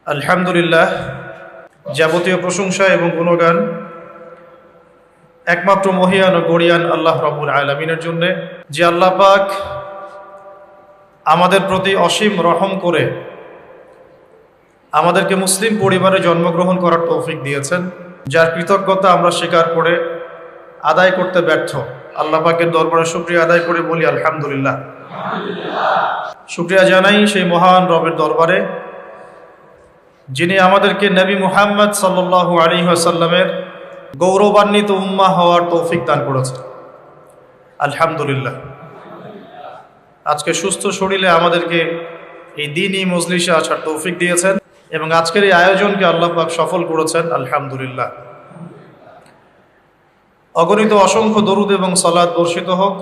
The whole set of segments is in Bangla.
আলহামদুলিল্লাহ, যাবতীয় প্রশংসা এবং গুণগান একমাত্র মহিয়ান ও গরিয়ান আল্লাহ রাব্বুল আলামিনের জন্যে, যে আল্লাহ পাক আমাদের প্রতি অসীম রহম করে আমাদেরকে মুসলিম পরিবারে জন্মগ্রহণ করার তৌফিক দিয়েছেন, যার কৃতজ্ঞতা আমরা স্বীকার করে আদায় করতে ব্যর্থ। আল্লাহ পাকের দরবারে শুকরিয়া আদায় করে বলি আলহামদুলিল্লাহ। শুকরিয়া জানাই সেই মহান রবের দরবারে, যিনি আমাদেরকে নবী মুহাম্মদ সাল্লাল্লাহু আলাইহি ওয়াসাল্লামের গৌরবান্বিত উম্মাহ হওয়ার তৌফিক দান করেছেন। আলহামদুলিল্লাহ। আজকে সুস্থ শরীরে আমাদেরকে এই দ্বীনি মজলিসে আসার তৌফিক দিয়েছেন এবং আজকের এই আয়োজনকে আল্লাহ পাক সফল করেছেন। আলহামদুলিল্লাহ। অগণিত অসংখ্য দরুদ এবং সালাত বর্ষিত হোক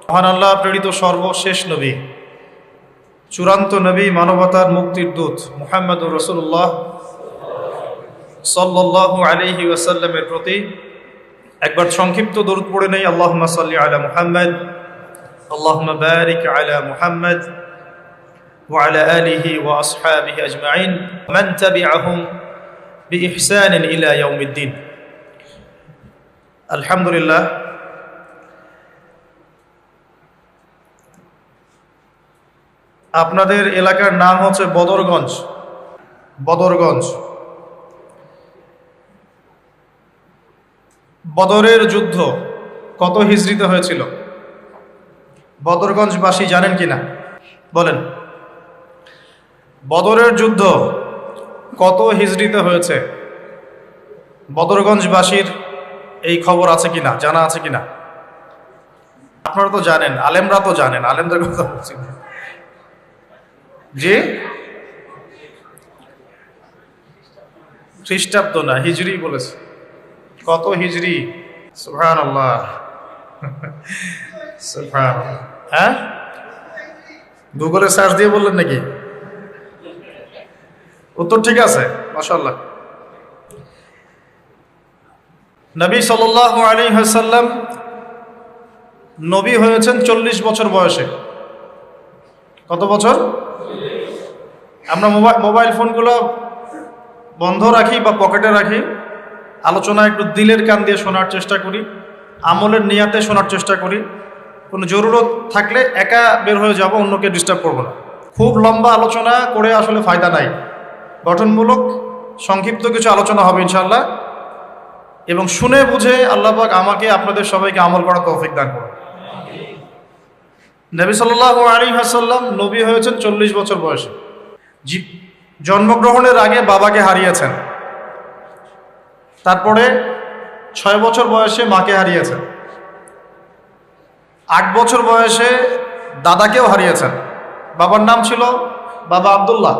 মহান আল্লাহ প্রেরিত সর্বশেষ নবী, চূড়ান্ত নবী, মানবতার মুক্তির দূত মুহাম্মদুর রাসূলুল্লাহ সাল্লাল্লাহু আলাইহি ওয়াসাল্লামের প্রতি একবার সংক্ষিপ্ত দরুদ পড়ে নেই। আল্লাহুম্মা সাল্লি আলা মুহাম্মদ, আল্লাহুম্মা বারিক আলা মুহাম্মদ ওয়া আলা আলিহি ওয়া আসহাবিহি আজমাইন মান তাবিআহুম বিইহসান ইলা ইয়াউমিদ্দিন। আলহামদুলিল্লাহ। আপনাদের এলাকার নাম হচ্ছে বদরগঞ্জ। বদরগঞ্জ বদরের যুদ্ধ কত হিজরিতে হয়েছিল? বদরগঞ্জবাসী জানেন কিনা বলেন? বদরের যুদ্ধ কত হিজরিতে হয়েছে? বদরগঞ্জবাসীর এই খবর আছে কিনা, জানা আছে কিনা? আপনারা তো জানেন, আলেমরা তো জানেন, আলেমদের কথা বলছি। জি, খ্রিস্টাব্দ না, হিজরি বলেছে। কত হিজরি? সুবহানাল্লাহ, সুবহানাল্লাহ। হ্যাঁ, গুগলে সার্চ দিয়ে বললেন নাকি? উত্তর ঠিক আছে, মাশাআল্লাহ। নবী সাল্লাল্লাহু আলাইহি ওয়াসাল্লাম নবী হয়েছেন 40 বছর বয়সে। কত বছর? আমরা মোবাইল ফোনগুলো বন্ধ রাখি বা পকেটে রাখি, আলোচনা একটু দিলের কান দিয়ে শোনার চেষ্টা করি, আমলের নিয়াতে শোনার চেষ্টা করি। কোনো জরুরত থাকলে একা বের হয়ে যাব, অন্যকে ডিস্টার্ব করবো না। খুব লম্বা আলোচনা করে আসলে ফায়দা নাই। গঠনমূলক সংক্ষিপ্ত কিছু আলোচনা হবে ইনশাআল্লাহ, এবং শুনে বুঝে আল্লাহ পাক আমাকে আপনাদের সবাইকে আমল করার তৌফিক দান করুন। নবী সাল্লাল্লাহু আলাইহি ওয়াসাল্লাম নবী হয়েছেন 40 বছর বয়সে। জন্মগ্রহণের আগে বাবাকে হারিয়েছেন, তারপরে 6 বছর বয়সে মাকে হারিয়েছেন, 8 বছর বয়সে দাদাকেও হারিয়েছেন। বাবার নাম ছিল বাবা আব্দুল্লাহ,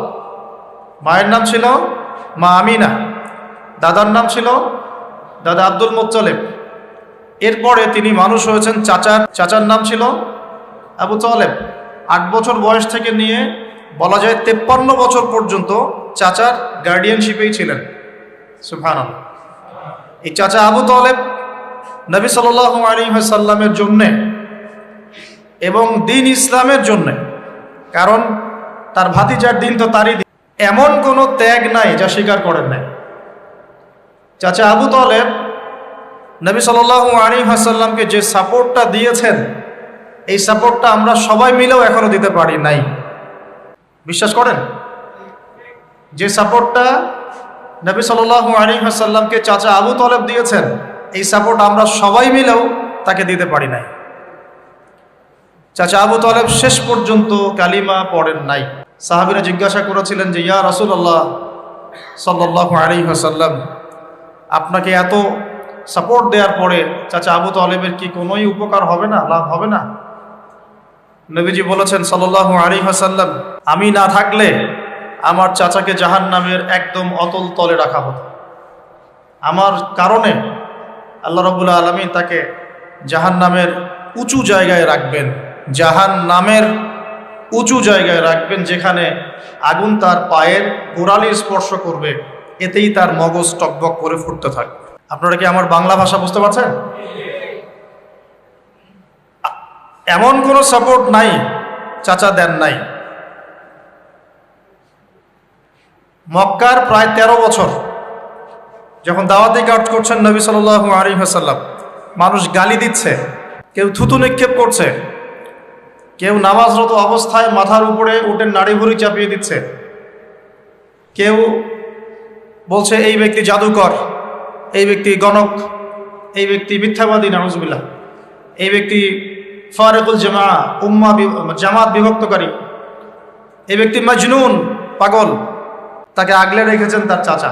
মায়ের নাম ছিল মা আমিনা, দাদার নাম ছিল দাদা আব্দুল মুত্তালিব। এরপরে তিনি মানুষ হয়েছেন, চাচার নাম ছিল আবু তালেব। 8 বছর বয়স থেকে নিয়ে বলা যায় 53 বছর পর্যন্ত চাচার গার্ডিয়ানশিপেই ছিলেন। সুবহানাল্লাহ। এই চাচা আবু তালেব নবী সাল্লাল্লাহু আলাইহি ওয়াসাল্লামের জন্যে এবং দ্বীন ইসলামের জন্যে, কারণ তার ভাতিজার দিন তো তারই দিন, এমন কোনো ত্যাগ নাই যা স্বীকার করেন নাই। চাচা আবু তালেব নবী সাল্লাল্লাহু আলাইহি ওয়াসাল্লামকে যে সাপোর্টটা দিয়েছেন, এই সাপোর্টটা আমরা সবাই মিলেও এখনো দিতে পারি নাই। বিশ্বাস করেন? যে সাপোর্টটা নবী সাল্লাল্লাহু আলাইহি ওয়াসাল্লামকে চাচা আবু তালেব দিয়েছেন, এই সাপোর্ট আমরা সবাই মিলেও তাকে দিতে পারি নাই। চাচা আবু তালেব শেষ পর্যন্ত কালিমা পড়েন নাই। সাহাবীরা জিজ্ঞাসা করেছিলেন যে, ইয়া রাসূলুল্লাহ সাল্লাল্লাহু আলাইহি ওয়াসাল্লাম, আপনাকে এত সাপোর্ট দেওয়ার পরে চাচা আবু তালেবের কি কোনোই উপকার হবে না, লাভ হবে না? নবীজি বলেছেন সাল্লাল্লাহু আলাইহি ওয়াসাল্লাম, আমি না থাকলে আমার চাচাকে জাহান্নামের একদম অতল তলে রাখা হতো। আমার কারণে আল্লাহ রাব্বুল আলামিন তাকে জাহান্নামের উঁচু জায়গায় রাখবেন, জাহান্নামের উঁচু জায়গায় রাখবেন, যেখানে আগুন তার পায়ের গোড়ালি স্পর্শ করবে, এতেই তার মগজ টকবক করে ফুটতে থাকবে। আপনারা কি আমার বাংলা ভাষা বুঝতে পারছেন? এমন কোনো সাপোর্ট নাই চাচা দেন নাই। মক্কার প্রায় 13 বছর যখন দাওয়াতি কাজ করছেন নবী সাল্লাল্লাহু আলাইহি ওয়াসাল্লাম, মানুষ গালি দিচ্ছে, কেউ থুতু নিক্ষেপ করছে, কেউ নামাজরত অবস্থায় মাথার উপরে উটের নাড়ি ভুঁড়ি চাপিয়ে দিচ্ছে, কেউ বলছে এই ব্যক্তি জাদুকর, এই ব্যক্তি গণক, এই ব্যক্তি মিথ্যাবাদী, নাউজুবিল্লাহ, এই ব্যক্তি ফারিকুল জামাত বিভক্তকারী, এই ব্যক্তি মাজনুন, পাগল। তাকে আগলে রেখেছেন তার চাচা।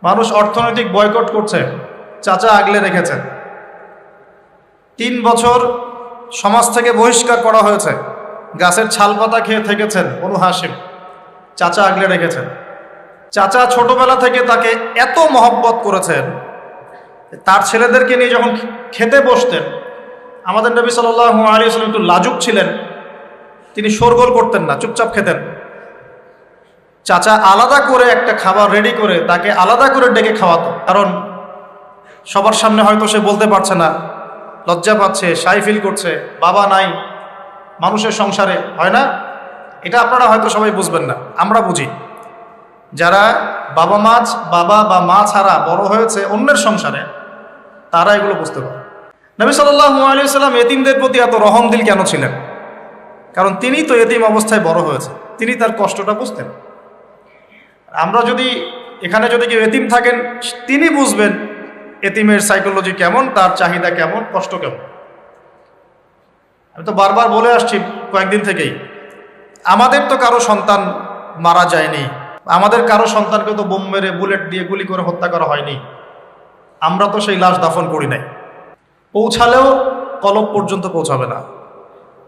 মানুষ অর্থনৈতিক বয়কট করছে, চাচা আগলে রেখেছেন। 3 বছর সমাজ থেকে বহিষ্কার করা হয়েছে, গাছের ছাল পাতা খেয়ে থেকেছেন বনু হাশিম, চাচা আগলে রেখেছেন। চাচা ছোটবেলা থেকে তাকে এত মহব্বত করেছেন, তার ছেলেদেরকে নিয়ে যখন খেতে বসতেন, আমাদের নবী সাল্লাল্লাহু আলাইহি ওয়াসাল্লাম একটু লাজুক ছিলেন, তিনি শোরগোল করতেন না, চুপচাপ খেতেন। চাচা আলাদা করে একটা খাবার রেডি করে তাকে আলাদা করে ডেকে খাওয়াতো, কারণ সবার সামনে হয়তো সে বলতে পারছে না, লজ্জা পাচ্ছে, শাই ফিল করছে, বাবা নাই মানুষের সংসারে, হয় না? এটা আপনারা হয়তো সবাই বুঝবেন না, আমরা বুঝি। যারা বাবা বা মা ছাড়া বড় হয়েছে অন্যের সংসারে, তারা এগুলো বুঝতে পারে। নবী সাল্লাল্লাহু আলাইহি ওয়াসাল্লাম এতিমদের প্রতি এত রহমদিল কেন ছিলেন? কারণ তিনি তো এতিম অবস্থায় বড় হয়েছে, তিনি তার কষ্টটা বুঝতেন। আমরা যদি এখানে যদি কেউ এতিম থাকেন, তিনি বুঝবেন এতিমের সাইকোলজি কেমন, তার চাহিদা কেমন, কষ্ট কেমন। আমি তো বারবার বলে আসছি কয়েকদিন থেকেই, আমাদের তো কারো সন্তান মারা যায়নি, আমাদের কারো সন্তানকে তো বোম মেরে বুলেট দিয়ে গুলি করে হত্যা করা হয়নি, আমরা তো সেই লাশ দাফন করি নাই। পৌঁছালেও কলব পর্যন্ত পৌঁছাবে না।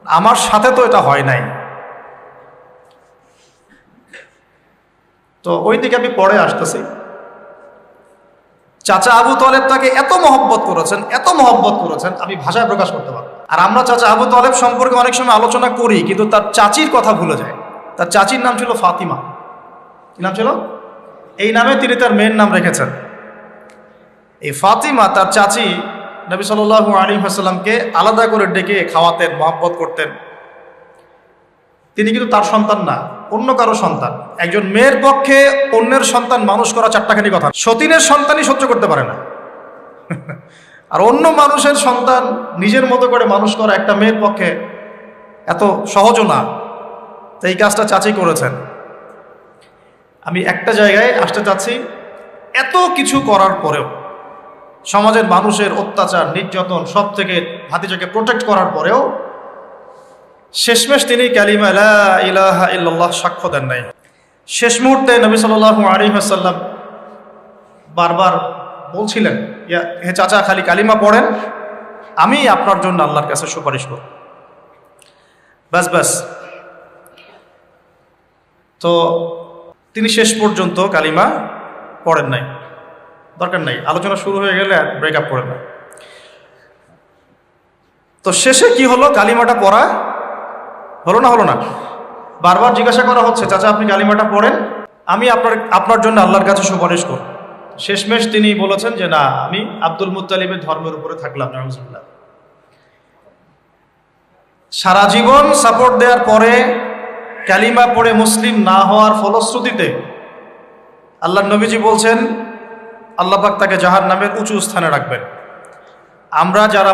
আমার সাথে তো এটা হয় নাই। তো ওই দিকে আমি পরে আসতেছি। চাচা আবু তালেব তাকে এত মহব্বত করেছেন, আমি ভাষায় প্রকাশ করতে পারবো। আর আমরা চাচা আবু তালেব সম্পর্কে অনেক সময় আলোচনা করি, কিন্তু তার চাচির কথা ভুলে যায়। তার চাচির নাম ছিল ফাতিমা। কি নাম ছিল? এই নামে তিনি তার মেয়ের নাম রেখেছেন। এই ফাতিমা, তার চাচি, নবী সাল্লাল্লাহু আলাইহি ওয়াসাল্লামকে আলাদা করে ডেকে খাওয়াতেন, মহব্বত করতেন। তিনি কিন্তু তার সন্তান না, অন্য কারো সন্তান। একজন মেয়ের পক্ষে অন্যের সন্তান মানুষ করা চারটাখানি কথা। সতীনের সন্তানই সহ্য করতে পারে না, আর অন্য মানুষের সন্তান নিজের মতো করে মানুষ করা একটা মেয়ের পক্ষে এত সহজও না। তো এই কাজটা চাচি করেছেন। আমি একটা জায়গায় আসতে চাচ্ছি, এত কিছু করার পরেও, সমাজের মানুষের অত্যাচার, নির্যাতন সব থেকে ভাতিজাকে প্রোটেক্ট করার পরেও শেষমেশ তিনি কালিমা লা ইলাহা ইল্লাল্লাহ সাক্ষ্য দেন নাই। শেষ মুহূর্তে নবী সাল্লাল্লাহু আলাইহি ওয়াসাল্লাম বারবার বলছিলেন, হে চাচা, খালি কালিমা পড়েন, আমি আপনার জন্য আল্লাহর কাছে সুপারিশ করব। ব্যাস। তো তিনি শেষ পর্যন্ত কালিমা পড়েন নাই। দরকার নাই, আলোচনা শুরু হয়ে গেলে ব্রেকআপ করেন না। তো শেষে কি হলো? কালিমাটা পড়া হলো না? বারবার জিজ্ঞাসা করা হচ্ছে, চাচা আপনি কালিমাটা পড়েন, আমি আপনার জন্য আল্লাহর কাছে সুপারিশ করব। শেষমেশ তিনি বলেছেন যে না, আমি আব্দুল মুত্তালিবের ধর্মের উপরে থাকলাম। নাউজুবিল্লাহ। সারা জীবন সাপোর্ট দেওয়ার পরে কালিমা পড়ে মুসলিম না হওয়ার ফলশ্রুতিতে আল্লাহর নবীজি বলছেন, আল্লাহ পাক তাকে জাহান্নামের উঁচু স্থানে রাখবেন। আমরা যারা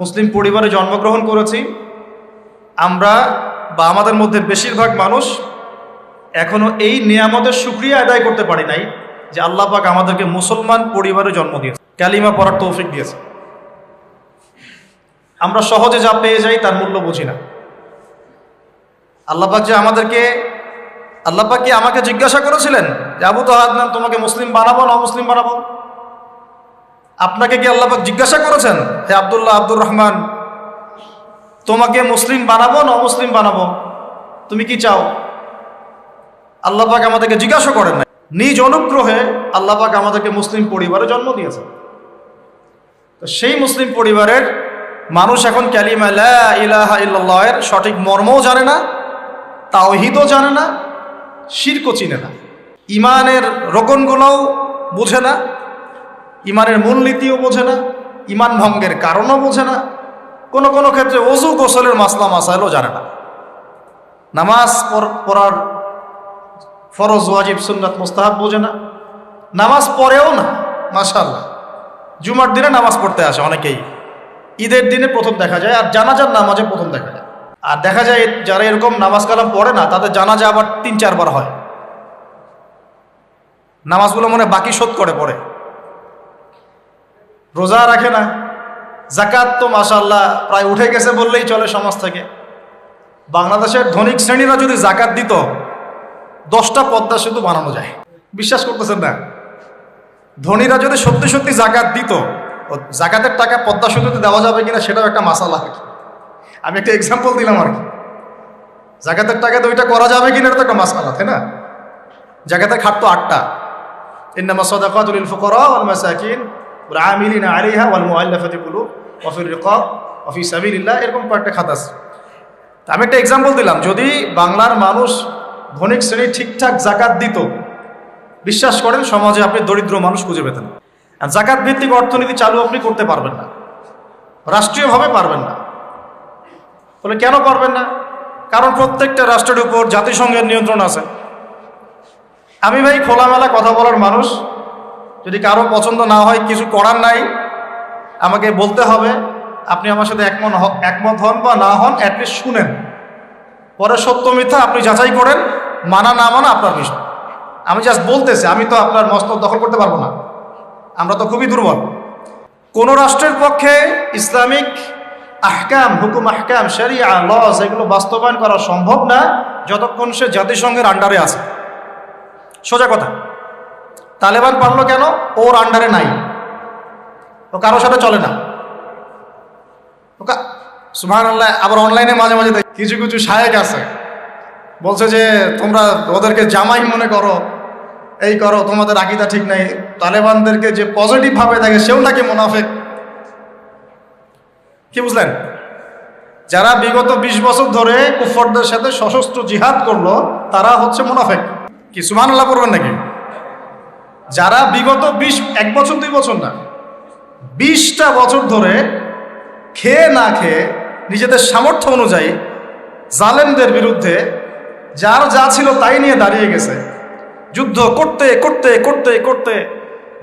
মুসলিম পরিবারে জন্মগ্রহণ করেছি, আমরা বা আমাদের মধ্যে বেশিরভাগ মানুষ এখনো এই নিয়ামতের শুকরিয়া আদায় করতে পারি নাই যে আল্লাহ পাক আমাদেরকে মুসলমান পরিবারে জন্ম দিয়েছে, কালিমা পড়ার তৌফিক দিয়েছে। আমরা সহজে যা পেয়ে যাই তার মূল্য বুঝি না। আল্লাহ পাক কি আমাকে জিজ্ঞাসা করেছিলেন যে আবু তাহাদনান, তোমাকে মুসলিম বানাবো না অমুসলিম বানাবো? আপনাকে কি আল্লাহ পাক জিজ্ঞাসা করেছেন, হে আব্দুর রহমান, তোমাকে মুসলিম বানাবো না অমুসলিম বানাবো, তুমি কি চাও? আল্লাহ পাক আমাদেরকে জিজ্ঞাসা করেন না। নিজ অনুগ্রহে আল্লাহ পাক আমাদেরকে মুসলিম পরিবারে জন্ম দিয়েছে। তো সেই মুসলিম পরিবারের মানুষ এখন কালিমা লা ইলাহা ইল্লাল্লাহ এর সঠিক মর্মও জানে না, তাওহীদও জানে না, শিরকও চিনে না, ইমানের রোকনগুলোও বোঝে না, ইমানের মূলনীতিও বোঝে না, ইমান ভঙ্গের কারণও বোঝে না, কোনো ক্ষেত্রে ওযু গোসলের মাসলা মাসাইলও জানে না। নামাজ পড়ার ফরজ ওয়াজিব সুন্নাত মুস্তাহাব বোঝে না, নামাজ পড়েও না। মাশাআল্লাহ, জুমার দিনে নামাজ পড়তে আসে অনেকেই, ঈদের দিনে প্রথম দেখা যায়, আর জানাজার নামাজে প্রথম দেখা যায়। আর দেখা যায় যারা এরকম নামাজ কালাম পড়ে না তাদের জানাজা আবার 3-4 বার হয়। নামাজগুলো মনে বাকি শোধ করে পড়ে, রোজা রাখে না, জাকাত তো মাশাআল্লাহ প্রায় উঠে গেছে বললেই চলে সমাজ থেকে। বাংলাদেশের ধনিক শ্রেণীরা যদি জাকাত দিত 10টা পদ্মা সেতু বানানো যায়। বিশ্বাস করতেছেন না? ধনীরা যদি সত্যি সত্যি জাকাত দিত, জাকাতের টাকা পদ্মা সেতুতে দেওয়া যাবে কিনা সেটাও একটা মাসালা। আমি একটা এক্সাম্পল দিলাম আর কি। জাকাতের টাকা তো ওইটা করা যাবে কিনা এটা তো একটা মাসালা, তাই না? জাকাতের খাত তো 8টা, ইন্নামা সাদাকাতু লিল ফুকারা ওয়াল মাসাকিন ওয়াল আমিলিনা আলাইহা ওয়াল মুআল্লাফাতি কুলুব ওয়া ফির রিকাব ওয়া ফি সাবিলিল্লাহ, এরকম কয়েকটা খাত আছে। আমি একটা এক্সাম্পল দিলাম, যদি বাংলার মানুষ ধনিক শ্রেণী ঠিকঠাক জাকাত দিত, বিশ্বাস করেন সমাজে আপনি দরিদ্র মানুষ খুঁজে পেতেন। আর জাকাত ভিত্তিক অর্থনীতি চালু আপনি করতে পারবেন না, রাষ্ট্রীয়ভাবে পারবেন না। তাহলে কেন পারবেন না? কারণ প্রত্যেকটা রাষ্ট্রের উপর জাতিসংঘের নিয়ন্ত্রণ আছে। আমি ভাই খোলামেলা কথা বলার মানুষ, যদি কারো পছন্দ না হয় কিছু করার নাই, আমাকে বলতে হবে। আপনি আমার সাথে একমত হন বা না হন, অ্যাটলিস্ট শুনেন, পরে সত্য মিথ্যা আপনি যাচাই করেন, মানা না মানা আপনার বিষয়। আমি জাস্ট বলতেছি, আমি তো আপনার মস্তক দখল করতে পারবো না, আমরা তো খুবই দুর্বল। কোন রাষ্ট্রের পক্ষে ইসলামিক আহকাম, হুকুম আহকাম, শরিয়া লস এগুলো বাস্তবায়ন করা সম্ভব না যতক্ষণ সে জাতিসংঘের আন্ডারে আছে। সোজা কথা। তালেবান পারলো কেন? ওর আন্ডারে নাই, ও কারোর সাথে চলে না। সুবহানাল্লাহ। আবার অনলাইনে মাঝে মাঝে কিছু কিছু শায়েখ আছে, বলছে যে তোমরা ওদেরকে জামাই মনে করো, এই করো, তোমাদের আকীদা ঠিক নাই। তালেবানদেরকে যে পজিটিভ ভাবে দেখে সেও নাকি মুনাফিক। কি বুঝলেন? যারা বিগত 20 বছর ধরে কুফরদের সাথে সশস্ত্র জিহাদ করলো তারা হচ্ছে মুনাফিক। কি সুবহানাল্লাহ পড়বেন নাকি? যারা বিগত 1 বছর 2 বছর না, 20টা বছর ধরে খেয়ে না খেয়ে নিজেদের সামর্থ্য অনুযায়ী জালেমদের বিরুদ্ধে যার যা ছিল তাই নিয়ে দাঁড়িয়ে গেছে, যুদ্ধ করতে করতে করতে করতে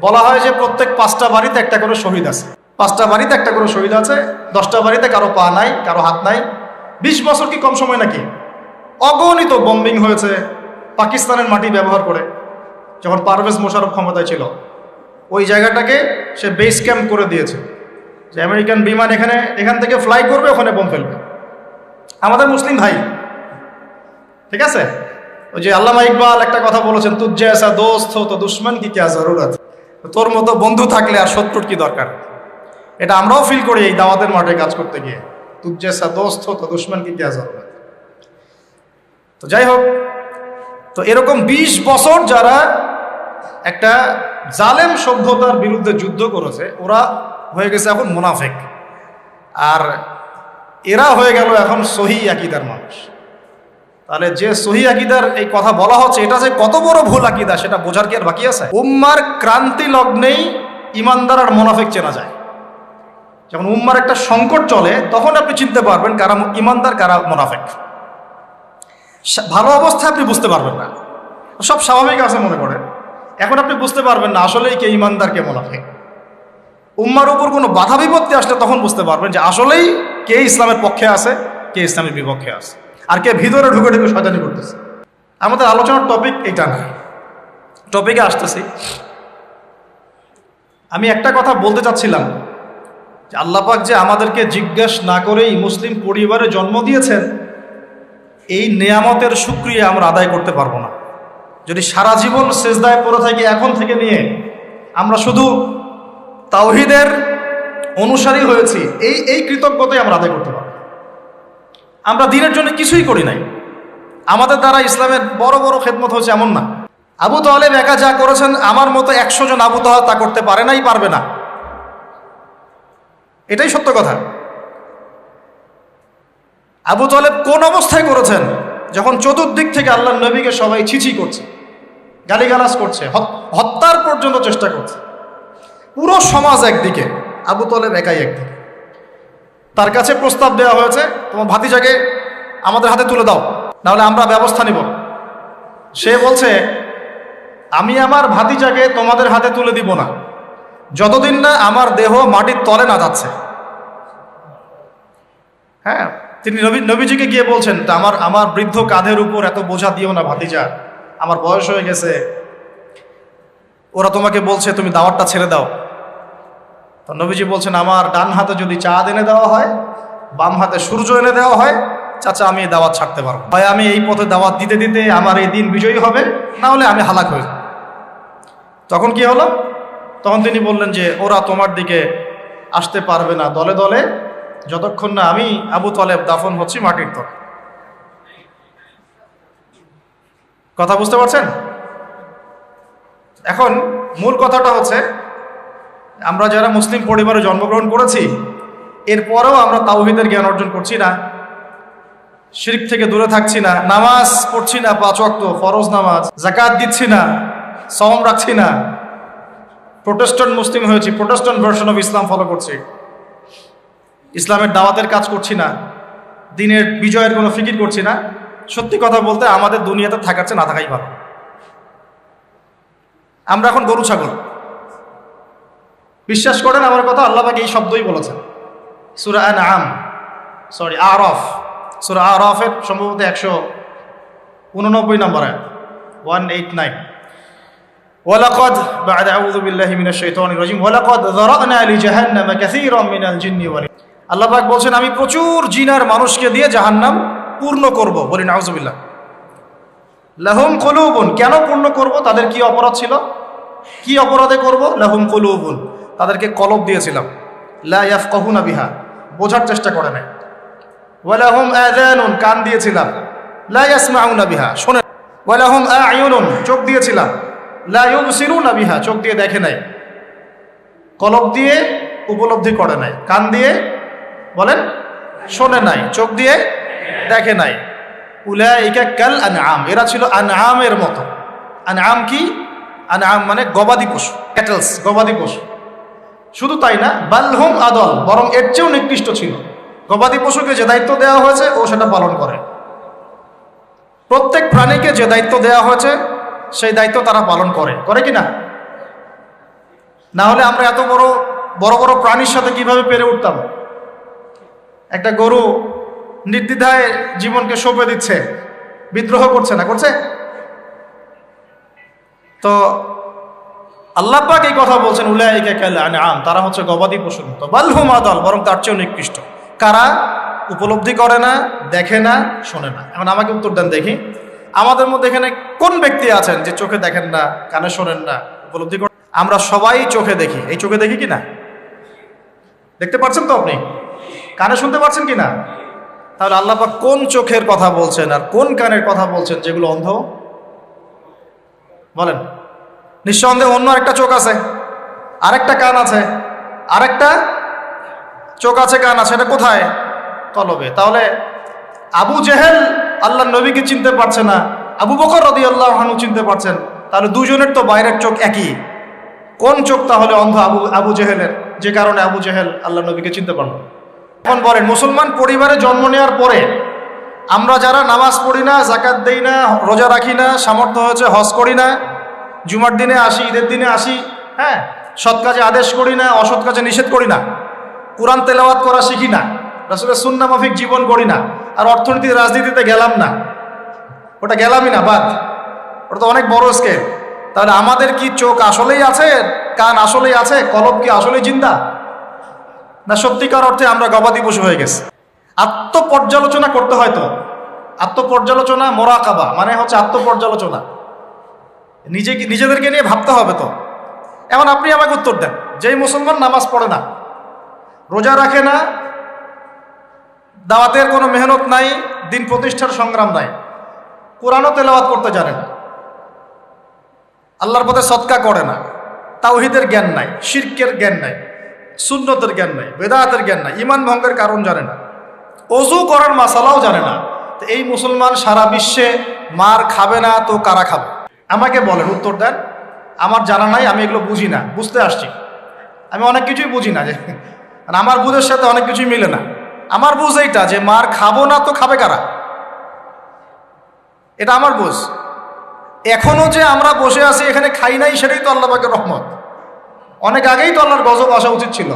বলা হয় যে প্রত্যেক 5টা বাড়িতে একটা করে শহীদ আছে। 5টা বাড়িতে একটা করে শহীদ আছে, 10টা বাড়িতে কারো পা নাই, কারো হাত নাই। 20 বছর কি কম সময় নাকি? অগণিত বম্বিং হয়েছে পাকিস্তানের মাটি ব্যবহার করে। যখন পারভেজ মোশাররফ ক্ষমতায় ছিল, ওই জায়গাটাকে সে বেস ক্যাম্প করে দিয়েছে, যে আমেরিকান বিমান এখান থেকে ফ্লাই করবে, ওখানে বোম ফেলবে। আমাদের মুসলিম ভাই, ঠিক আছে? ওই যে আল্লামা ইকবাল একটা কথা বলেছেন, তুঝ জৈসা দোস্ত হো তো দুশ্মন কি ক্যা জরুরত। তোর মতো বন্ধু থাকলে আর শত্রুর কি দরকার। এটা আমরাও ফিল করি এই দাওয়াতের মাঠে কাজ করতে গিয়ে, তুঝ জৈসা দোস্ত হো তো দুশ্মন কি ক্যা জরুরত। তো যাই হোক, তো এরকম 20 বছর যারা একটা জালেম সভ্যতার বিরুদ্ধে যুদ্ধ করেছে, ওরা হয়ে গেছে এখন মুনাফিক, আর এরা হয়ে গেল এখন সহি আকীদার মানুষ। তাহলে যে সহি আকীদার এই কথা বলা হচ্ছে, এটা যে কত বড় ভুল আকীদা সেটা বোঝার কি আর বাকি আছে? উম্মার ক্রান্তি লগ্নেই ইমানদার আর মুনাফিক চেনা যায়। যখন উম্মার একটা সংকট চলে তখন আপনি চিনতে পারবেন কারা ইমানদার কারা মুনাফিক। ভালো অবস্থায় আপনি বুঝতে পারবেন না, সব স্বাভাবিক আছে মনে করেন, এখন আপনি বুঝতে পারবেন না আসলেই কে ইমানদার কে মুনাফিক। উম্মার উপর কোনো বাধা বিপত্তি আসলে তখন বুঝতে পারবেন যে আসলেই কে ইসলামের পক্ষে আছে, কে ইসলামের বিপক্ষে আছে, আর কে ভিতরে ঢুকে ঢুকে শয়তানি করতেছে। আমাদের আলোচনার টপিক এটা না, টপিকে আসতেছি। আমি একটা কথা বলতে চাচ্ছিলাম যে আল্লাহ পাক যে আমাদেরকে জিজ্ঞাসা না করেই মুসলিম পরিবারে জন্ম দিয়েছেন, এই নেয়ামতের শুকরিয়া আমরা আদায় করতে পারবো না যদি সারা জীবন সেজদায় পড়ে থাকি। এখন থেকে নিয়ে আমরা শুধু তাওহীদের অনুসারী হয়েছি, এই কৃতজ্ঞতাই আমরা আদায় করতে পারবো। আমরা দ্বীনের জন্য কিছুই করি নাই, আমাদের দ্বারা ইসলামের বড় বড় খেদমত হয়েছে এমন না। আবু তালেব একা যা করেছেন, আমার মতো 100 জন আবু তালেব তা করতে পারে নাই, পারবে না, এটাই সত্য কথা। আবু তালেব কোন অবস্থায় করেছেন? যখন চতুর্দিক থেকে আল্লাহর নবীকে সবাই ছিছি করছে, গালিগালাজ করছে, হত্যার পর্যন্ত চেষ্টা করছে। পুরো সমাজ একদিকে, আবু তালেব একাই একদিকে। তার কাছে প্রস্তাব দেওয়া হয়েছে, তোমার ভাতিজাকে আমাদের হাতে তুলে দাও, নাহলে আমরা ব্যবস্থা নিব। সে বলছে, আমি আমার ভাতিজাকে তোমাদের হাতে তুলে দিব না যতদিন না আমার দেহ মাটির তলে না যাচ্ছে। হ্যাঁ, তিনি নবীজিকে গিয়ে বলছেন, তা আমার বৃদ্ধ কাঁধের উপর এত বোঝা দিও না ভাতিজা, আমার বয়স হয়ে গেছে, ওরা তোমাকে বলছে তুমি দাওয়াতটা ছেড়ে দাও। তো নবীজি বলছেন, আমার ডান হাতে যদি চাঁদ এনে দেওয়া হয়, বাম হাতে সূর্য এনে দেওয়া হয়, চাচা আমি এই দাওয়াত ছাড়তে পারবো। হয় আমি এই পথে দাওয়াত দিতে দিতে আমার এই দিন বিজয়ী হবে, না হলে আমি হালাক হয়ে যাব। তখন কি হলো? তখন তিনি বললেন যে ওরা তোমার দিকে আসতে পারবে না দলে দলে যতক্ষণ না আমি আবু তলেব দাফন হচ্ছি মাটির তলে। কথা বুঝতে পারছেন? এখন মূল কথাটা হচ্ছে, আমরা যারা মুসলিম পরিবারে জন্মগ্রহণ করেছি এরপরেও আমরা তাওহীদের জ্ঞান অর্জন করছি না, শিরক থেকে দূরে থাকছি না, নামাজ পড়ছি না 5 ওয়াক্ত ফরজ নামাজ, যাকাত দিচ্ছি না, সওম রাখছি না, প্রোটেস্ট্যান্ট মুসলিম হয়েছি, Protestant version of Islam follow করছি, ইসলামের দাওয়াতের কাজ করছি না, দিনের বিজয়ের কোনো ফিকির করছি না। সত্যি কথা বলতে আমাদের দুনিয়াতে থাকার চেয়ে না থাকাই ভালো। আমরা এখন গরু ছাগল। বিশ্বাস করেন আমার কথা, আল্লাহ পাক এই শব্দই বলেছেন সূরা আরাফ, সূরা আরাফের সম্ভবত 189 নম্বর আয়াত, 189। ওয়ালাকাদ বা'দা আউযু বিল্লাহি মিনাশ শাইতানির রাজিম ওয়ালাকাদ যারা'না লিজাহান্নামা কাসীরাম মিনাল জিন্নি ওয়াল ইনস। আল্লাহ পাক বলছেন, আমি প্রচুর জিন আর মানুষকে দিয়ে জাহান্নাম পূর্ণ করব। বলি নাউযুবিল্লাহ। লাহুম কুলুবুন, কেন পূর্ণ করব? তাদের কি অপরাধ ছিল? কি অপরাধে করব? লাহুম কুলুবুন, তাদেরকে কলব দিয়েছিলাম, লা ইয়াফকাহুনা বিহা, বোঝার চেষ্টা করে না। ওয়ালাহুম আযানুন, কান দিয়েছিলাম, লা ইয়াসমাউনা বিহা, শোনে। ওয়ালাহুম আ'য়ুনুন, চোখ দিয়েছিলাম, লা ইউবসিরুনা বিহা, চোখ দিয়ে দেখে নাই, কলব দিয়ে উপলব্ধি করে নাই, কান দিয়ে বলেন শোনে নাই, চোখ দিয়ে দেখে নাই। উলাইকা কাল আনআম, এরা ছিল আনআমের মতো। আনআম কি? আনআম মানে গবাদি পশু, ক্যাটেলস, গবাদি পশু। শুধু তাই না, বালহুম আদল, বরং এর চেয়েও নিকৃষ্ট ছিল। গবাদি পশুকে যে দায়িত্ব দেওয়া হয়েছে ও সেটা পালন করে। প্রত্যেক প্রাণীকে যে দায়িত্ব দেওয়া হয়েছে সেই দায়িত্ব তারা পালন করে কি না? না হলে আমরা এত বড় বড় বড় প্রাণীর সাথে কিভাবে পেরে উঠতাম? একটা গরু নির্দ্বিধায় জীবনকে সঁপে দিচ্ছে, বিদ্রোহ করছে না, করছে? তো আল্লাহ পাক এই কথা বলছেন, উলাইকা কাল আনআম, তারা হচ্ছে গবাদি পশুর মতো। বালহুম আদল, বরং তার চেয়েও নিকৃষ্ট। কারা? উপলব্ধি করে না, দেখে না, শোনে না। এখন আমাকে উত্তর দেন দেখি, আমাদের মধ্যে এখানে কোন ব্যক্তি আছেন যে চোখে দেখেন না, কানে শোনেন না, উপলব্ধি করেন? আমরা সবাই চোখে দেখি। এই চোখে দেখি কি না? দেখতে পাচ্ছেন তো আপনি? কানে শুনতে পাচ্ছেন কি না? তাহলে আল্লাহ পাক কোন চোখের কথা বলছেন আর কোন কানের কথা বলছেন যেগুলো অন্ধ? বলেন। নিঃসন্দেহে অন্য আরেকটা চোখ আছে, আরেকটা কান আছে, আরেকটা চোখ আছে, কান আছে, এটা কোথায়? কলবে। তাহলে আবু জেহেল আল্লাহর নবীকে চিনতে পারছে না, আবু বকর রাদিয়াল্লাহু আনহু চিনতে পারছেন, তাহলে দুজনের তো বাইরের চোখ একই। কোন চোখ তাহলে অন্ধ আবু জেহেলের, যে কারণে আবু জেহেল আল্লাহর নবীকে চিনতে পারল? এখন বলেন, মুসলমান পরিবারে জন্ম নেওয়ার পরে আমরা যারা নামাজ পড়ি না, যাকাত দেই না, রোজা রাখি না, সামর্থ্য হয়েছে হজ করি না, জুমার দিনে আসি, ঈদের দিনে আসি, হ্যাঁ, সৎ কাজে আদেশ করি না, অসৎ কাজে নিষেধ করি না, কোরআন তেলাওয়াত করা শিখি না, রাসূলের সুন্নাহ মাফিক জীবন করি না, আর অর্থনীতি রাজনীতিতে গেলাম না, ওটা গেলামই না, বাদ, ওটা তো অনেক বড় স্কেল। তাহলে আমাদের কি চোখ আসলেই আছে, কান আসলেই আছে, কলব কি আসলেই জিন্দা, না সত্যিকার অর্থে আমরা গবাদি পশু হয়ে গেছি? আত্মপর্যালোচনা করতে হয় তো। আত্মপর্যালোচনা, মোরাকাবা মানে হচ্ছে আত্মপর্যালোচনা, নিজেদেরকে নিয়ে ভাবতে হবে তো। এখন আপনি আমাকে উত্তর দেন, যেই মুসলমান নামাজ পড়ে না, রোজা রাখে না, দাওয়াতের কোনো মেহনত নাই, দিন প্রতিষ্ঠার সংগ্রাম নাই, কোরআনও তেলাওয়াত করতে জানে না, আল্লাহর পথে সদকা করে না, তাওহীদের জ্ঞান নাই, শিরকের জ্ঞান নাই, সুন্নতের জ্ঞান নাই, বেদাতের জ্ঞান নাই, ঈমান ভঙ্গের কারণ জানে না, ওযু করার মাসালাও জানে না, তো এই মুসলমান সারা বিশ্বে মার খাবে না তো কারা খাবে? আমাকে বলেন, উত্তর দেন। আমার জানা নাই, আমি এগুলো বুঝি না, বুঝতে আসছি। আমি অনেক কিছুই বুঝি না, যে আমার বুঝের সাথে অনেক কিছুই মিলে না। আমার বুঝ এইটা যে মার খাবো না তো খাবে কারা, এটা আমার বুঝ। এখনো যে আমরা বসে আছি এখানে খাই নাই, সেটাই তো আল্লাহ পাকের রহমত। অনেক আগেই তো আল্লাহর গজব আসা উচিত ছিল।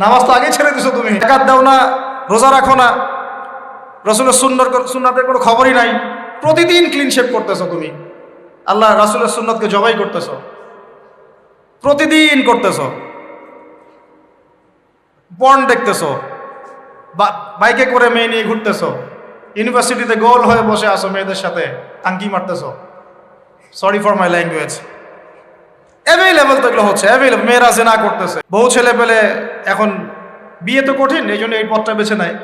নামাজ তো আগেই ছেড়ে দিছো তুমি, যাকাত দাও না, রোজা রাখো না, রসুলের সুন্নাতের কোনো খবরই নাই, প্রতিদিন ক্লিন শেভ করতেছো তুমি, আল্লাহ রাসূলের সুন্নতকে জবাই করতেছো, প্রতিদিন করতেছো, পর্ন দেখতেছো, বাইকে করে মেয়ে নিয়ে ঘুরতেছো, ইউনিভার্সিটিতে গোল হয়ে বসে আসো, মেয়েদের সাথে টাঙ্কি মারতেছো, sorry for my language, available তো এগুলো হচ্ছে, অ্যাভেলেবল। মেয়েরা জেনা করতেছে, বউ ছেলে পেলে, এখন বিয়ে তো কঠিন, এই জন্য এই পথটা বেছে নেয়,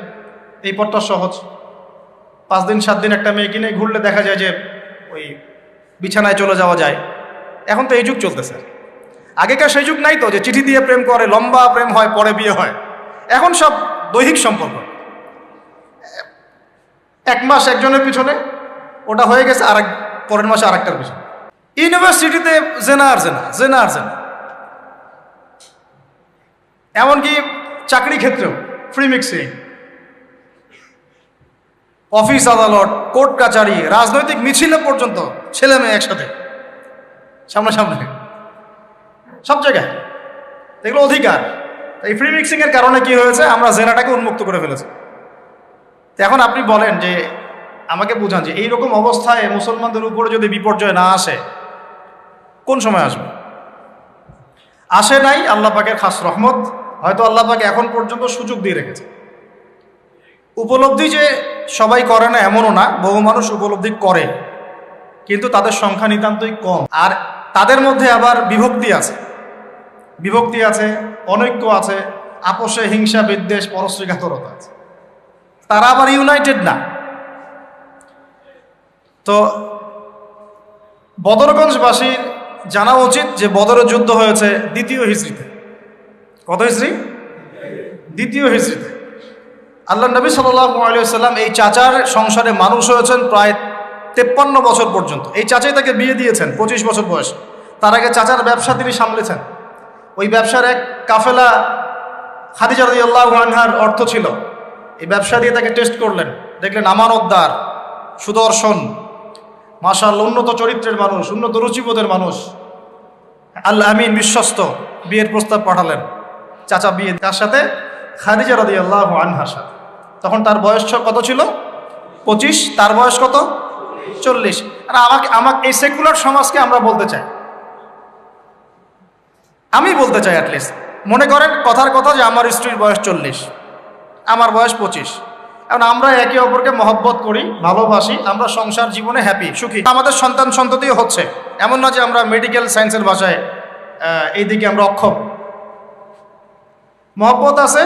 এই পথটা সহজ। 5 দিন 7 দিন একটা মেয়ে কিনে ঘুরলে দেখা যায় যে ওই বিছানায় চলে যাওয়া যায়। এখন তো এই যুগ চলতেছে, আগেকার সেই যুগ নাই তো যে চিঠি দিয়ে প্রেম করে, লম্বা প্রেম হয়, পরে বিয়ে হয়। এখন সব দৈহিক সম্পর্ক, 1 মাস একজনের পিছনে, ওটা হয়ে গেছে আর পরের মাসে আরেকটার পিছনে। ইউনিভার্সিটিতে জেনা আর জেনা, জেনা আর জেনা, এমনকি চাকরি ক্ষেত্রেও ফ্রি মিক্সিং, অফিস আদালত, কোর্ট কাচারি, রাজনৈতিক মিছিলে পর্যন্ত ছেলে মেয়ে একসাথে সামনাসামনি, সব জায়গায় এগুলো অধিকার। এই ফ্রি মিক্সিং এর কারণে কি হয়েছে, আমরা জেনাটাকে উন্মুক্ত করে ফেলেছি। এখন আপনি বলেন যে, আমাকে বুঝান যে এইরকম অবস্থায় মুসলমানদের উপরে যদি বিপর্যয় না আসে, কোন সময় আসবে? আসে নাই, আল্লাহ পাকের খাস রহমত। হয়তো আল্লাহ পাক এখন পর্যন্ত সুযোগ দিয়ে রেখেছে। উপলব্ধি যে সবাই করে না এমনও না, বহু মানুষ উপলব্ধি করে, কিন্তু তাদের সংখ্যা নিতান্তই কম। আর তাদের মধ্যে আবার বিভক্তি আছে, বিভক্তি আছে, অনৈক্য আছে, আপোষে হিংসা বিদ্বেষ পরশ্রীঘাতরতা আছে, তারা আবার ইউনাইটেড না। তো বদরগঞ্জবাসীর জানা উচিত যে বদরের যুদ্ধ হয়েছে 2য় হিজরিতে। কত হিজরি? 2য় হিজরিতে। আল্লাহ নবী সাল্লাল্লাহু আলাইহি ওয়াসাল্লাম এই চাচার সংসারে মানুষ হয়েছেন প্রায় 53 বছর পর্যন্ত। এই চাচাই তাকে বিয়ে দিয়েছেন 25 বছর বয়সে। তার আগে চাচার ব্যবসা তিনি সামলেছেন। ওই ব্যবসার এক কাফেলা খাদিজা রাদিয়াল্লাহু আনহার অর্থ ছিল। এই ব্যবসা দিয়ে তাকে টেস্ট করলেন, দেখলেন আমানতদার, সুদর্শন, মাশাআল্লাহ উন্নত চরিত্রের মানুষ, উন্নত রুচিবোধের মানুষ, আল্লাহ আমিন, বিশ্বস্ত। বিয়ের প্রস্তাব পাঠালেন। চাচা বিয়ে তার সাথে, খাদিজা রাদিয়াল্লাহু আনহার সাথে। তখন তার বয়স কত ছিল? 25। তার বয়স কত? 40। আর আমাকে এই সেকুলার সমাজকে আমরা বলতে চাই, আমি বলতে চাই অ্যাটলিস্ট, মনে করেন কথার কথা যে আমার স্ত্রীর বয়স 40, আমার বয়স 25। এখন আমরা একে অপরকে মহব্বত করি, ভালোবাসি, আমরা সংসার জীবনে হ্যাপি, সুখী, আমাদের সন্তান সন্ততিও হচ্ছে। এমন না যে আমরা মেডিকেল সায়েন্সের ভাষায় এই দিকে আমরা অক্ষম। মহব্বত আছে,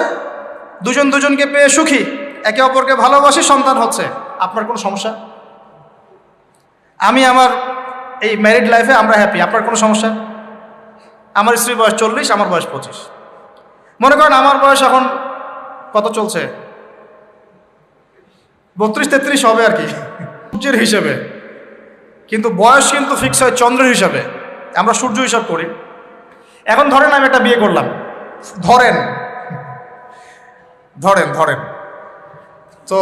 দুজন দুজনকে পেয়ে সুখী, একে অপরকে ভালোবাসি, সন্তান হচ্ছে। আপনার কোনো সমস্যা? আমি আমার এই ম্যারিড লাইফে আমরা হ্যাপি, আপনার কোনো সমস্যা? আমার স্ত্রীর বয়স 40, আমার বয়স 25। মনে করেন আমার বয়স এখন কত চলছে, 32-33 হবে আর কি, সূর্যের হিসেবে। কিন্তু বয়স কিন্তু ফিক্স হয় চন্দ্রের হিসাবে, আমরা সূর্য হিসাব করি। এখন ধরেন আমি একটা বিয়ে করলাম, ধরেন ধরেন ধরেন তো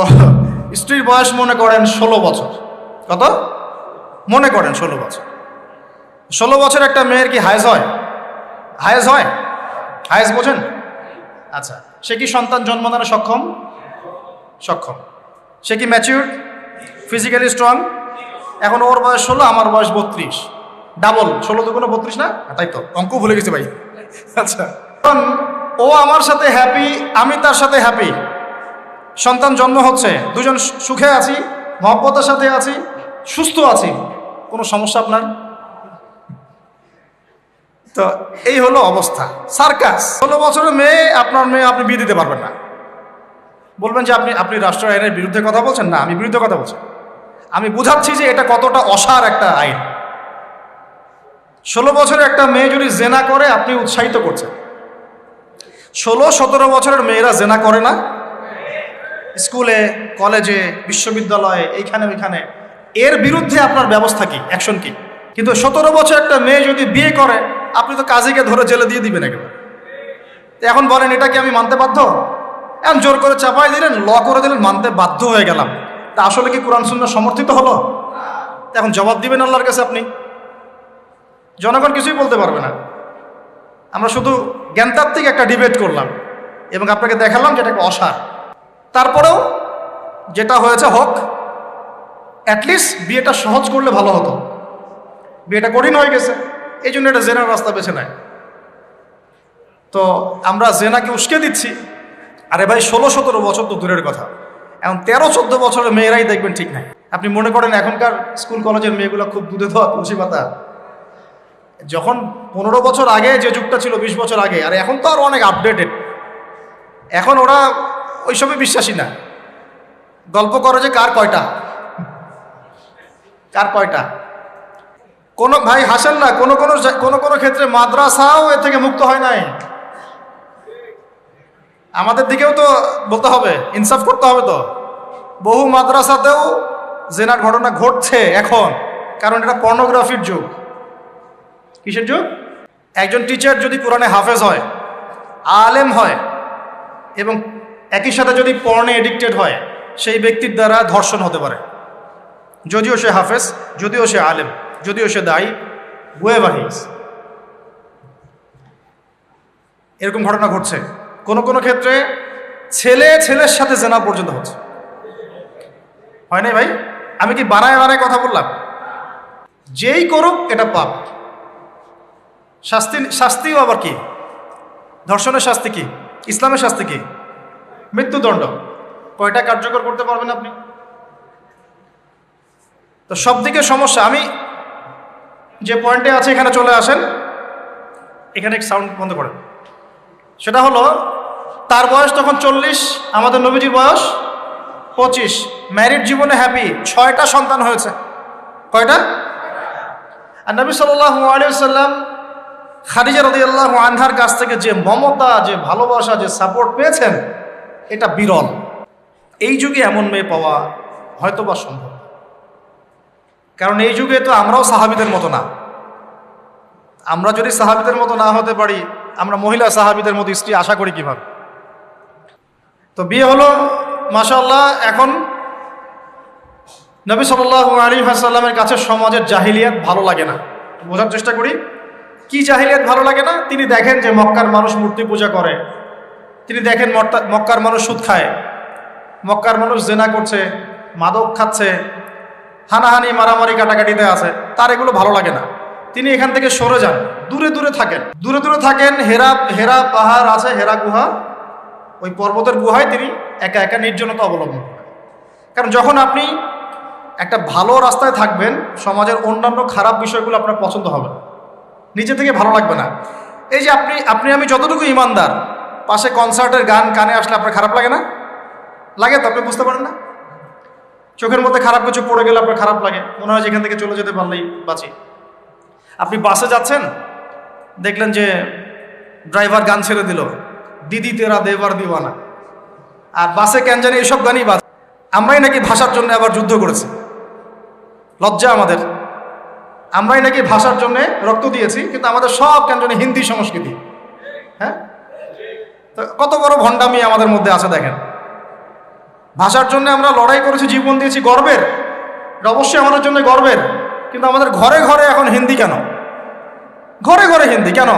স্ত্রীর বয়স মনে করেন 16 বছর। কত? মনে করেন 16 বছর। 16 বছর একটা মেয়ের কি হায়েজ হয়? হায়েজ হয়? হায়েজ বোঝেন? আচ্ছা, সে কি সন্তান জন্মদানে সক্ষম? সক্ষম। সে কি ম্যাচিউরড, ফিজিক্যালি স্ট্রং? এখন ওর বয়স 16, আমার বয়স 32, ডাবল। 16 দুগুণে 32 না? তাই তো, অঙ্ক ভুলে গেছি ভাই। আচ্ছা, ও আমার সাথে হ্যাপি, আমি তার সাথে হ্যাপি, সন্তান জন্ম হচ্ছে, দুজন সুখে আছি, মহব্বতের সাথে আছি, সুস্থ আছি। কোনো সমস্যা আপনার? তো এই হলো অবস্থা। সার্কাস। 16 বছরের মেয়ে, আপনার মেয়ে, আপনি বিয়ে দিতে পারবেন না। বলবেন যে আপনি রাষ্ট্র আইনের বিরুদ্ধে কথা বলছেন। না, আমি বিরুদ্ধে কথা বলছি। আমি বুঝাচ্ছি যে এটা কতটা অসার একটা আইন। 16 বছরের একটা মেয়ে যদি জেনা করে, আপনি উৎসাহিত করছেন। 16-17 বছরের মেয়েরা জেনা করে না? স্কুলে, কলেজে, বিশ্ববিদ্যালয়ে, এইখানে ওইখানে। এর বিরুদ্ধে আপনার ব্যবস্থা কি, অ্যাকশন কি? কিন্তু 17 বছর একটা মেয়ে যদি বিয়ে করে, আপনি তো কাজীকে ধরে জেলে দিয়ে দিবেন একেবারে। এখন বলেন এটা কি আমি মানতে বাধ্য? এখন জোর করে চাপাই দিলেন, ল করে দিলেন, মানতে বাধ্য হয়ে গেলাম। তা আসলে কি কোরআন সুন্নাহ সমর্থিত হলো? এখন জবাব দিবেন আল্লাহর কাছে আপনি? জনগণ কিছুই বলতে পারবে না। আমরা শুধু জ্ঞানতাত্ত্বিক একটা ডিবেট করলাম এবং আপনাকে দেখালাম যেটা একটা অসার। তারপরেও যেটা হয়েছে হোক, অ্যাটলিস্ট বিয়েটা সহজ করলে ভালো হতো। বিয়েটা কঠিন হয়ে গেছে, এই জন্য এটা জেনার রাস্তা বেছে নেয়। তো আমরা জেনাকে উস্কে দিচ্ছি। আরে ভাই 16-17 বছর তো দূরের কথা, এখন 13-14 বছরের মেয়েরাই দেখবেন ঠিক নাই। আপনি মনে করেন এখনকার স্কুল কলেজের মেয়েগুলো খুব দুধে ধোয়া তুলসী পাতা? যখন 15 বছর আগে যে যুগটা ছিল, 20 বছর আগে, আর এখন তো আর অনেক আপডেটেড। এখন ওরা ওইসবে বিশ্বাসী না। গল্প করে যে কার কয়টা, কার কয়টা। কোনো ভাই হাসেন না, কোনো ক্ষেত্রে মাদ্রাসাও এর থেকে মুক্ত হয় নাই। আমাদের দিকেও তো বলতে হবে, ইনসাফ করতে হবে। তো বহু মাদ্রাসাতেও জেনার ঘটনা ঘটছে এখন, কারণ এটা পর্নোগ্রাফির যুগ। কিসের যুগ? একজন টিচার যদি কোরআনে হাফেজ হয়, আলেম হয়, এবং একই সাথে যদি পর্নে এডিক্টেড হয়, সেই ব্যক্তির দ্বারা ধর্ষণ হতে পারে, যদিও সে হাফেজ, যদিও সে আলেম, যদিও সে দায়ী, whoever he is। এরকম ঘটনা ঘটছে। কোনো ক্ষেত্রে ছেলের সাথে জেনা পর্যন্ত হচ্ছে। হয় নাই ভাই? আমি কি বানায় কথা বললাম? যেই করুক এটা পাপ। শাস্তিও আবার কি? ধর্ষণের শাস্তি কি? ইসলামের শাস্তি কি? মৃত্যুদণ্ড। কয়টা কার্যকর করতে পারবেন আপনি? তো সব দিকে সমস্যা। আমি যে পয়েন্টে আছে এখানে চলে আসেন। এখানে সাউন্ড বন্ধ করেন। সেটা হলো, তার বয়স তখন 40, আমাদের নবীজির বয়স 25। ম্যারিড জীবনে হ্যাপি, 6টা সন্তান হয়েছে। কয়টা? আর নবী সাল্লাল্লাহু আলাইহি ওয়াসাল্লাম খাদিজা রাদিয়াল্লাহু আনহার কাছ থেকে যে মমতা, যে ভালোবাসা, যে সাপোর্ট পেয়েছেন, এটা বিরল। এই যুগে এমন মেয়ে পাওয়া হয়তো বা সম্ভব, কারণ এই যুগে তো আমরাও সাহাবীদের মতো না। আমরা যদি সাহাবীদের মতো না হতে পারি, আমরা মহিলা সাহাবীদের মতো স্ত্রী আশা করি কিভাবে? তো বিয়ে হলো, মাশাআল্লাহ। এখন নবী সাল্লাল্লাহু আলাইহি ওয়াসাল্লামের কাছে সমাজের জাহিলিয়াত ভালো লাগে না। বোঝার চেষ্টা করি, কি জাহিলিয়াত ভালো লাগে না? তিনি দেখেন যে মক্কার মানুষ মূর্তি পূজা করে, তিনি দেখেন মক্কার মানুষ সুদ খায়, মক্কার মানুষ জেনা করছে, মাদক খাচ্ছে, হানাহানি মারামারি কাটাকাটিতে আছে। তার এগুলো ভালো লাগে না। তিনি এখান থেকে সরে যান, দূরে দূরে থাকেন। হেরা পাহাড় আছে, হেরা গুহা, ওই পর্বতের গুহায় তিনি একা একা নির্জনতা অবলম্বন করেন। কারণ যখন আপনি একটা ভালো রাস্তায় থাকবেন, সমাজের অন্যান্য খারাপ বিষয়গুলো আপনার পছন্দ হবে না, নিজে থেকে ভালো লাগবে না। এই যে আমি যতটুকু ইমানদার, পাশে কনসার্টের গান কানে আসলে আপনার খারাপ লাগে না? লাগে তো? আপনি বুঝতে পারেন না? চোখের মধ্যে খারাপ কিছু পড়ে গেলে আপনার খারাপ লাগে, মনে হয় যেখান থেকে চলে যেতে পারলেই বাঁচি। আপনি বাসে যাচ্ছেন, দেখলেন যে ড্রাইভার গান ছেড়ে দিল, দিদি তেরা দেবার দিওয়ানা, আর বাসে কেন জানি এইসব গানই বাজে। আমরাই নাকি ভাষার জন্য আবার যুদ্ধ করেছি, লজ্জা আমাদের। আমরাই নাকি ভাষার জন্য রক্ত দিয়েছি, কিন্তু আমাদের সব কেন জানি হিন্দি সংস্কৃতি। হ্যাঁ, তো কত বড় ভণ্ডামি আমাদের মধ্যে আছে দেখেন। ভাষার জন্য আমরা লড়াই করেছি, জীবন দিয়েছি, গর্বের। এটা অবশ্যই আমাদের জন্য গর্বের, কিন্তু আমাদের ঘরে ঘরে এখন হিন্দি কেন? ঘরে ঘরে হিন্দি কেন?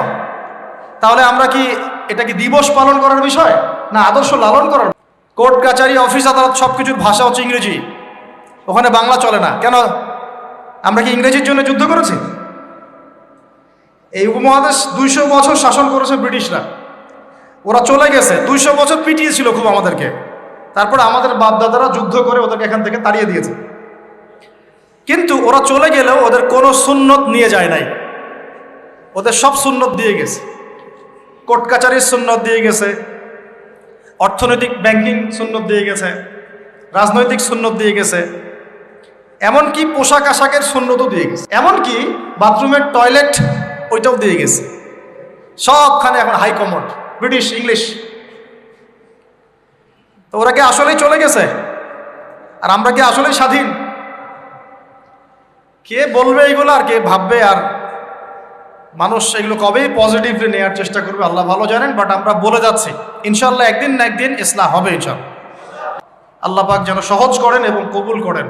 তাহলে আমরা কি এটা কি দিবস পালন করার বিষয়, না আদর্শ লালন করার? কোর্ট কাচারি, অফিস আদালত সবকিছুর ভাষা হচ্ছে ইংরেজি, ওখানে বাংলা চলে না কেন? আমরা কি ইংরেজির জন্য যুদ্ধ করেছি? এই উপমহাদেশ 200 বছর শাসন করেছে ব্রিটিশরা, ওরা চলে গেছে, 200 বছর পিটিয়েছিল খুব আমাদেরকে। তারপর আমাদের বাপদাদারা যুদ্ধ করে ওদেরকে এখান থেকে তাড়িয়ে দিয়েছে। কিন্তু ওরা চলে গেলেও ওদের কোনো সুন্নত নিয়ে যায় নাই, ওদের সব সুন্নত দিয়ে গেছে। কোর্ট কাচারির সুন্নত দিয়ে গেছে, অর্থনৈতিক ব্যাংকিং সুন্নত দিয়ে গেছে, রাজনৈতিক সুন্নত দিয়ে গেছে, এমনকি পোশাক আশাকের সুন্নতও দিয়ে গেছে, এমনকি বাথরুমের টয়লেট ওইটাও দিয়ে গেছে। সবখানে এখন হাই কমোড, ব্রিটিশ ইংলিশ। তো ওরা কি আসলেই চলে গেছে? আর আমরা কি আসলেই স্বাধীন? কে বলবে এগুলো আর কে ভাববে? আর মানুষ এগুলো কবেই পজিটিভলি নেওয়ার চেষ্টা করবে আল্লাহ ভালো জানেন। বাট আমরা বলে যাচ্ছি, ইনশাল্লাহ একদিন না একদিন ইসলাম হবে ইনশাল্লাহ। আল্লাহ পাক যেন সহজ করেন এবং কবুল করেন।